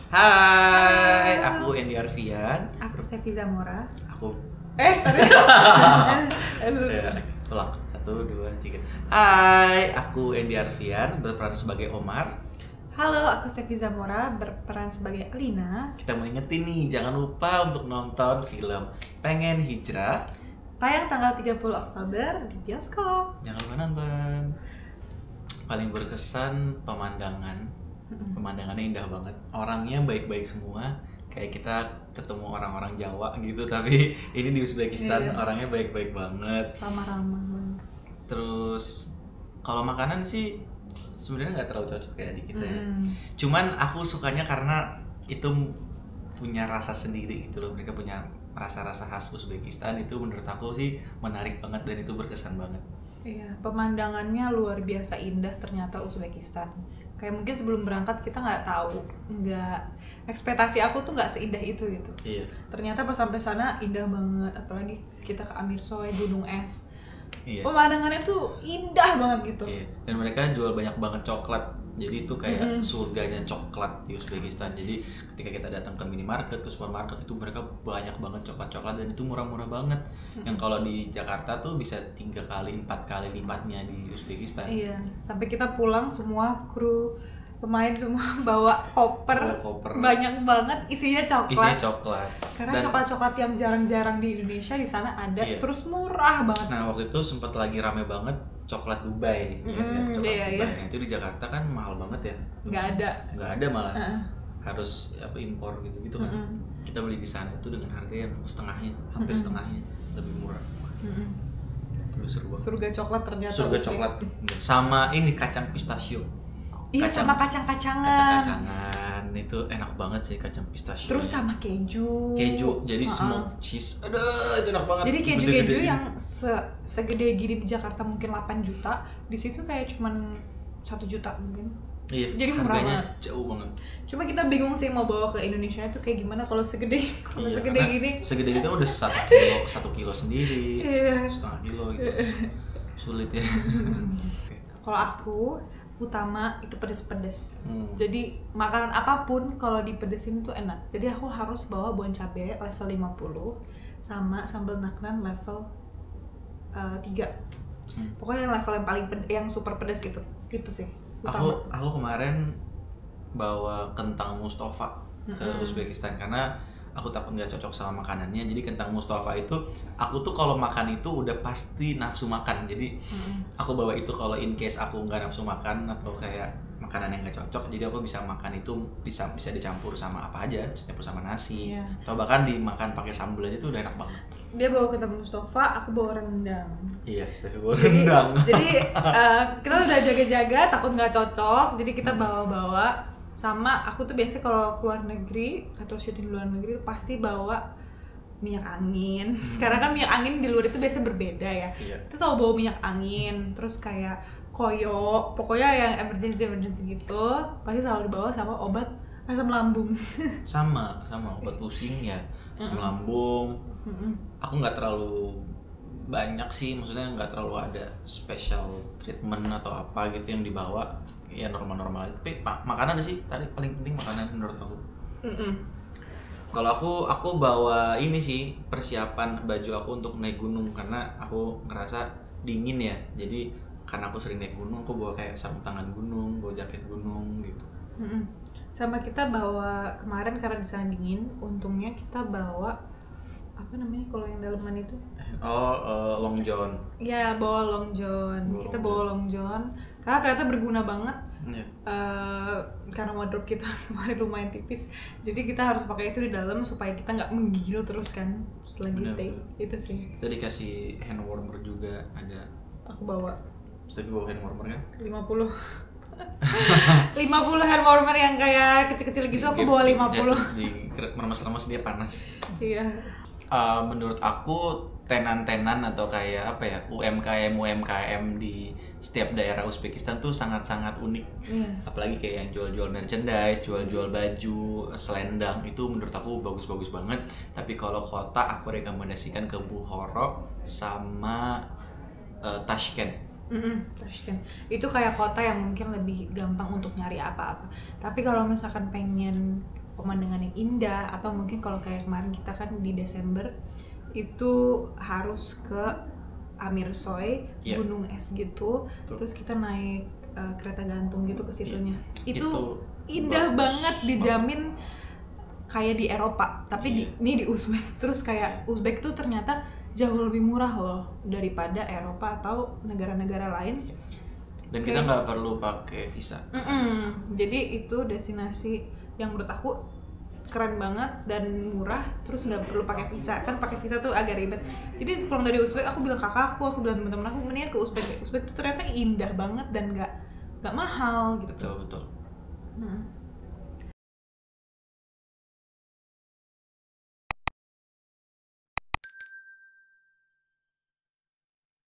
Hai, aku Endi Arfian. Aku Stefi Zamora. Aku Sorry. Ulang. 1, 2, 3. Hai, aku Endi Arfian berperan sebagai Omar. Halo, aku Stefi Zamora berperan sebagai Alina. Kita mau ingetin nih, jangan lupa untuk nonton film Pengen Hijrah. Tayang tanggal 30 Oktober di bioskop. Jangan lupa nonton. Paling berkesan pemandangan. Pemandangannya indah banget. Orangnya baik-baik semua. Kayak kita ketemu orang-orang Jawa gitu, tapi ini di Uzbekistan orangnya baik-baik banget. Ramah-ramah. Terus kalau makanan sih sebenarnya nggak terlalu cocok ya di kita ya. Cuman aku sukanya karena itu punya rasa sendiri gitu loh. Mereka punya rasa-rasa khas Uzbekistan, itu menurut aku sih menarik banget dan itu berkesan banget. Iya, pemandangannya luar biasa indah ternyata Uzbekistan. Kayak mungkin sebelum berangkat kita nggak tahu, ekspektasi aku tuh nggak seindah itu gitu. Iya. Ternyata pas sampai sana indah banget, apalagi kita ke Amirsoy, gunung es. Iya. Pemandangannya tuh indah banget gitu. Iya. Dan mereka jual banyak banget coklat. Jadi itu kayak surganya coklat di Uzbekistan. Jadi ketika kita datang ke minimarket, ke supermarket, itu mereka banyak banget coklat-coklat dan itu murah-murah banget. Yang kalau di Jakarta tuh bisa 3 kali, 4 kali lipatnya di Uzbekistan. Iya, sampai kita pulang semua kru pemain semua bawa koper, banyak banget isinya coklat. Karena coklat-coklat yang jarang-jarang di Indonesia di sana ada, terus murah banget. Nah waktu itu sempat lagi rame banget coklat Dubai, coklat Dubai. Nah, itu di Jakarta kan mahal banget ya. Nggak ada malah. Harus impor gitu kan. Kita beli di sana itu dengan harga yang setengahnya, hampir setengahnya, lebih murah. Itu seru banget. Surga coklat ternyata. Surga coklat. Sama ini kacang pistachio. Iya, sama kacang-kacangan. Kacang-kacangan itu enak banget sih, kacang pistachio. Terus sama keju. Jadi smoked cheese. Aduh, itu enak banget. Jadi keju-keju yang segede gini di Jakarta mungkin 8 juta, di situ kayak cuman 1 juta mungkin. Iya. Jadi harganya jauh banget. Cuma kita bingung sih mau bawa ke Indonesia itu kayak gimana kalau segede gini. Segede gitu udah 1 kilo sendiri. Setengah kilo gitu. Sulit ya. Kalau aku utama itu pedes-pedes. Jadi makanan apapun kalau dipedesin tuh enak. Jadi aku harus bawa bon cabe level 50 sama sambal naknan level 3. Pokoknya yang level yang paling yang super pedes gitu. Gitu sih. Utama. Aku kemarin bawa kentang Mustafa ke Uzbekistan karena aku takut nggak cocok sama makanannya. Jadi kentang Mustafa itu aku tuh kalau makan itu udah pasti nafsu makan. Jadi aku bawa itu kalau in case aku nggak nafsu makan atau kayak makanan yang nggak cocok, jadi aku bisa makan itu bisa dicampur sama apa aja, dicampur sama nasi, atau bahkan dimakan pakai sambal aja tuh udah enak banget. Dia bawa kentang Mustafa, aku bawa rendang. Iya, Stefi bawa rendang. Jadi kita udah jaga-jaga takut nggak cocok, jadi kita bawa-bawa. Sama aku tuh biasanya kalau keluar negeri atau syuting di luar negeri pasti bawa minyak angin. Karena kan minyak angin di luar itu biasanya berbeda ya. Terus selalu bawa minyak angin, terus kayak koyo, pokoknya yang emergency gitu pasti selalu dibawa sama obat asam lambung. sama obat pusing ya, asam lambung. Aku nggak terlalu banyak sih, maksudnya nggak terlalu ada special treatment atau apa gitu yang dibawa. Ya normal-normal, tapi makanan sih tadi paling penting, makanan menurut aku. Kalau aku bawa ini sih persiapan baju aku untuk naik gunung karena aku ngerasa dingin ya. Jadi karena aku sering naik gunung, aku bawa kayak sarung tangan gunung, bawa jaket gunung gitu. Sama kita bawa kemarin karena di sana dingin, untungnya kita bawa apa namanya kalau yang daleman itu? Long john. Iya, bawa long john. Kita bawa long john karena ternyata berguna banget. Karena wardrobe kita kemarin lumayan tipis, jadi kita harus pakai itu di dalam supaya kita nggak menggigil terus kan selanjutnya. Itu sih. Kita dikasih hand warmer juga ada. Aku bawa. Stefi bawa hand warmer kan? 50 hand warmer yang kayak kecil-kecil gitu, aku bawa 50. Di meremas-remas dia panas. Iya. Menurut aku tenan-tenan atau kayak apa ya, UMKM di setiap daerah Uzbekistan tuh sangat-sangat unik. Apalagi kayak yang jual-jual merchandise, jual-jual baju, selendang, itu menurut aku bagus-bagus banget. Tapi kalau kota aku rekomendasikan ke Bukhara sama Tashkent. Tashkent itu kayak kota yang mungkin lebih gampang untuk nyari apa-apa. Tapi kalau misalkan pengen pemandangan yang indah, atau mungkin kalau kayak kemarin kita kan di Desember itu harus ke Amirsoy, gunung es gitu. Terus kita naik kereta gantung gitu ke situnya. Itu indah banget, dijamin kayak di Eropa, tapi ini di Uzbek. Terus kayak Uzbek tuh ternyata jauh lebih murah loh daripada Eropa atau negara-negara lain. Dan kita nggak perlu pakai visa. Jadi itu destinasi yang menurut aku keren banget dan murah, terus nggak perlu pakai visa. Kan pakai visa tuh agak ribet. Jadi pulang dari Uzbek aku bilang kakakku, aku bilang teman-teman aku, mendingan ke Uzbek. Uzbek tuh ternyata indah banget dan nggak mahal gitu. Betul.